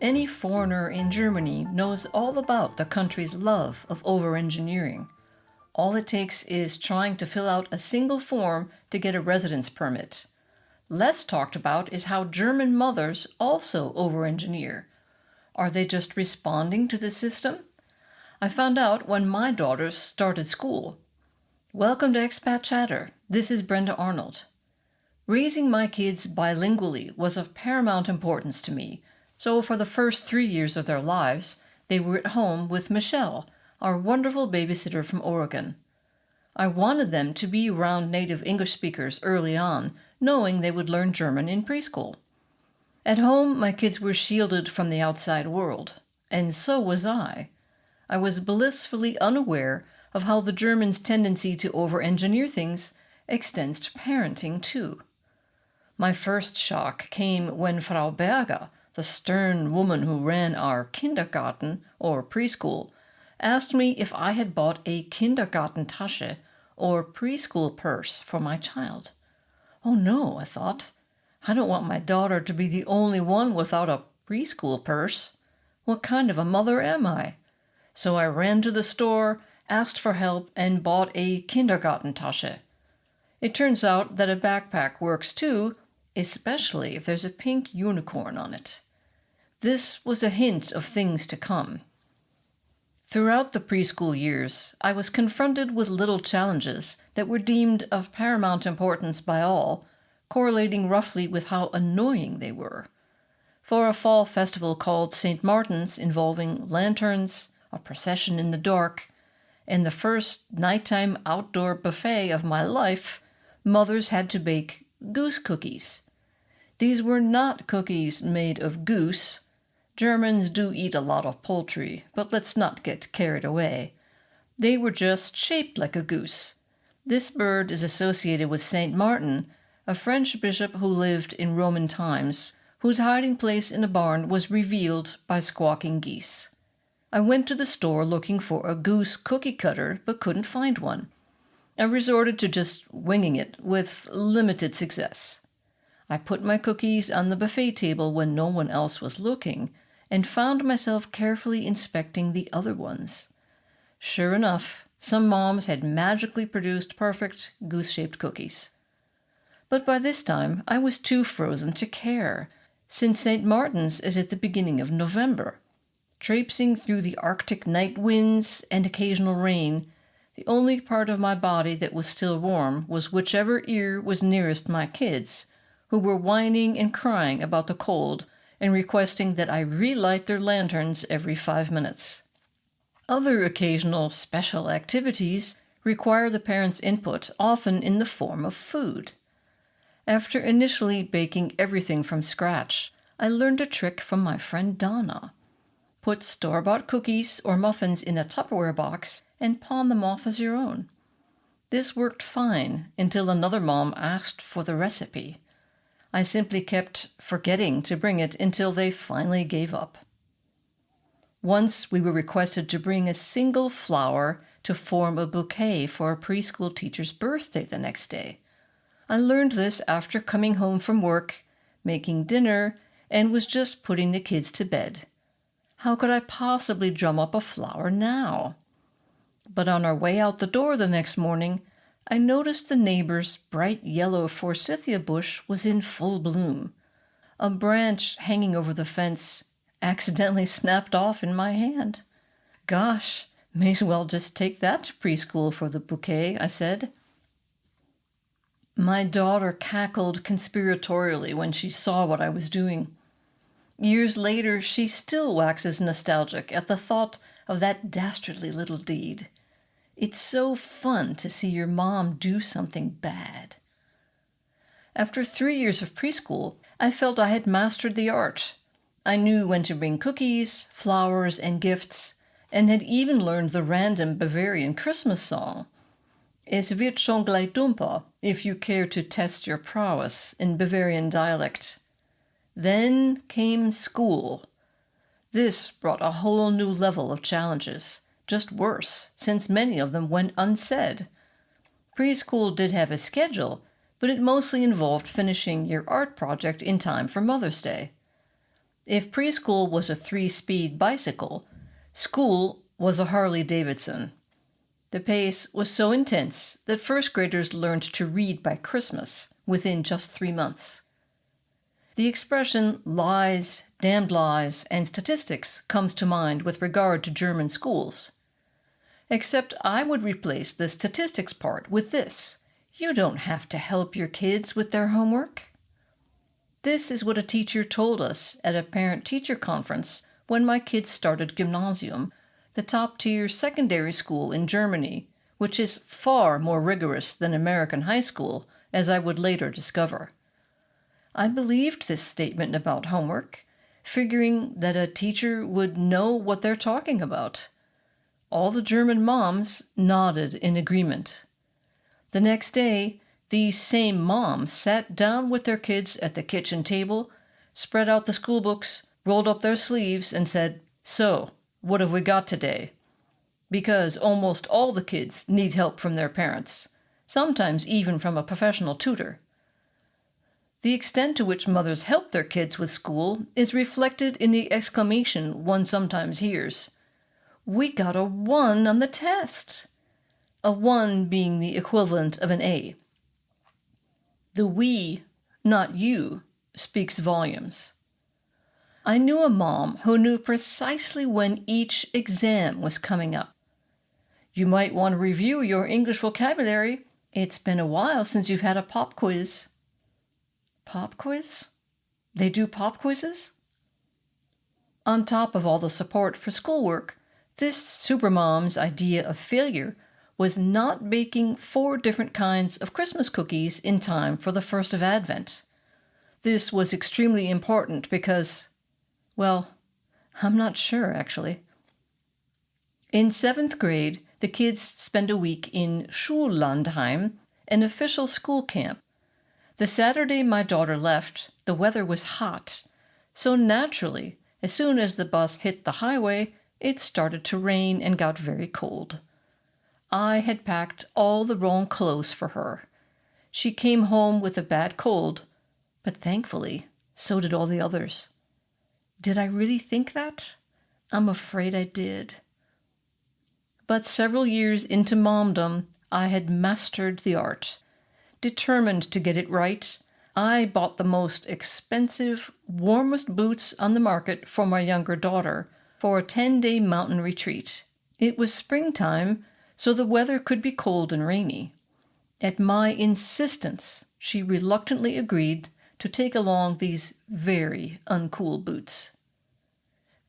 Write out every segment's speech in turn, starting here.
Any foreigner in Germany knows all about the country's love of overengineering. All it takes is trying to fill out a single form to get a residence permit. Less talked about is how German mothers also overengineer. Are they just responding to the system? I found out when my daughters started school. Welcome to Expat Chatter. This is Brenda Arnold. Raising my kids bilingually was of paramount importance to me, so for the first 3 years of their lives, they were at home with Michelle, our wonderful babysitter from Oregon. I wanted them to be around native English speakers early on, knowing they would learn German in preschool. At home, my kids were shielded from the outside world, and so was I. I was blissfully unaware of how the Germans' tendency to over-engineer things extends to parenting too. My first shock came when Frau Berger, the stern woman who ran our Kindergarten, or preschool, asked me if I had bought a Kindergartentasche, or preschool purse, for my child. Oh no, I thought. I don't want my daughter to be the only one without a preschool purse. What kind of a mother am I? So I ran to the store, asked for help, and bought a Kindergartentasche. It turns out that a backpack works too, especially if there's a pink unicorn on it. This was a hint of things to come. Throughout the preschool years, I was confronted with little challenges that were deemed of paramount importance by all, correlating roughly with how annoying they were. For a fall festival called St. Martin's involving lanterns, a procession in the dark, and the first nighttime outdoor buffet of my life, mothers had to bake goose cookies. These were not cookies made of goose. Germans do eat a lot of poultry, but let's not get carried away. They were just shaped like a goose. This bird is associated with Saint Martin, a French bishop who lived in Roman times, whose hiding place in a barn was revealed by squawking geese. I went to the store looking for a goose cookie cutter, but couldn't find one. I resorted to just winging it, with limited success. I put my cookies on the buffet table when no one else was looking, and found myself carefully inspecting the other ones. Sure enough, some moms had magically produced perfect goose-shaped cookies. But by this time, I was too frozen to care, since St. Martin's is at the beginning of November. Traipsing through the Arctic night winds and occasional rain, the only part of my body that was still warm was whichever ear was nearest my kids, who were whining and crying about the cold and requesting that I relight their lanterns every 5 minutes. Other occasional special activities require the parents' input, often in the form of food. After initially baking everything from scratch, I learned a trick from my friend Donna. Put store-bought cookies or muffins in a Tupperware box and pawn them off as your own. This worked fine until another mom asked for the recipe. I simply kept forgetting to bring it until they finally gave up. Once we were requested to bring a single flower to form a bouquet for a preschool teacher's birthday the next day. I learned this after coming home from work, making dinner, and was just putting the kids to bed. How could I possibly drum up a flower now? But on our way out the door the next morning, I noticed the neighbor's bright yellow forsythia bush was in full bloom. A branch hanging over the fence accidentally snapped off in my hand. Gosh, may as well just take that to preschool for the bouquet, I said. My daughter cackled conspiratorially when she saw what I was doing. Years later, she still waxes nostalgic at the thought of that dastardly little deed. It's so fun to see your mom do something bad. After 3 years of preschool, I felt I had mastered the art. I knew when to bring cookies, flowers, and gifts, and had even learned the random Bavarian Christmas song. Es wird schon gleich dumper, if you care to test your prowess, in Bavarian dialect. Then came school. This brought a whole new level of challenges, just worse, since many of them went unsaid. Preschool did have a schedule, but it mostly involved finishing your art project in time for Mother's Day. If preschool was a 3-speed bicycle, school was a Harley Davidson. The pace was so intense that first graders learned to read by Christmas within just 3 months. The expression lies, damned lies, and statistics comes to mind with regard to German schools. Except I would replace the statistics part with this: you don't have to help your kids with their homework. This is what a teacher told us at a parent-teacher conference when my kids started gymnasium, the top-tier secondary school in Germany, which is far more rigorous than American high school, as I would later discover. I believed this statement about homework, figuring that a teacher would know what they're talking about. All the German moms nodded in agreement. The next day, these same moms sat down with their kids at the kitchen table, spread out the school books, rolled up their sleeves, and said, "So, what have we got today?" Because almost all the kids need help from their parents, sometimes even from a professional tutor. The extent to which mothers help their kids with school is reflected in the exclamation one sometimes hears, "We got a 1 on the test!" A 1 being the equivalent of an A. The we, not you, speaks volumes. I knew a mom who knew precisely when each exam was coming up. You might want to review your English vocabulary. It's been a while since you've had a pop quiz. Pop quiz? They do pop quizzes? On top of all the support for schoolwork, this supermom's idea of failure was not baking 4 different kinds of Christmas cookies in time for the first of Advent. This was extremely important because, well, I'm not sure, actually. In 7th grade, the kids spend a week in Schullandheim, an official school camp. The Saturday my daughter left, the weather was hot, so naturally, as soon as the bus hit the highway, it started to rain and got very cold. I had packed all the wrong clothes for her. She came home with a bad cold, but thankfully, so did all the others. Did I really think that? I'm afraid I did. But several years into momdom, I had mastered the art. Determined to get it right, I bought the most expensive, warmest boots on the market for my younger daughter for a 10-day mountain retreat. It was springtime, so the weather could be cold and rainy. At my insistence, she reluctantly agreed to take along these very uncool boots.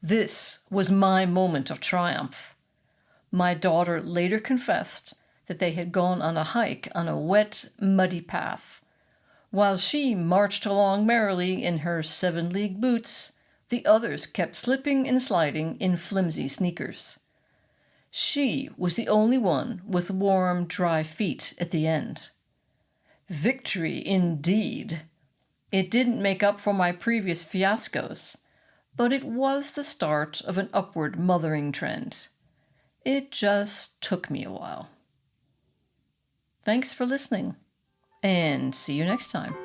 This was my moment of triumph. My daughter later confessed that they had gone on a hike on a wet, muddy path. While she marched along merrily in her 7-league boots, the others kept slipping and sliding in flimsy sneakers. She was the only one with warm, dry feet at the end. Victory indeed! It didn't make up for my previous fiascos, but it was the start of an upward mothering trend. It just took me a while. Thanks for listening, and see you next time.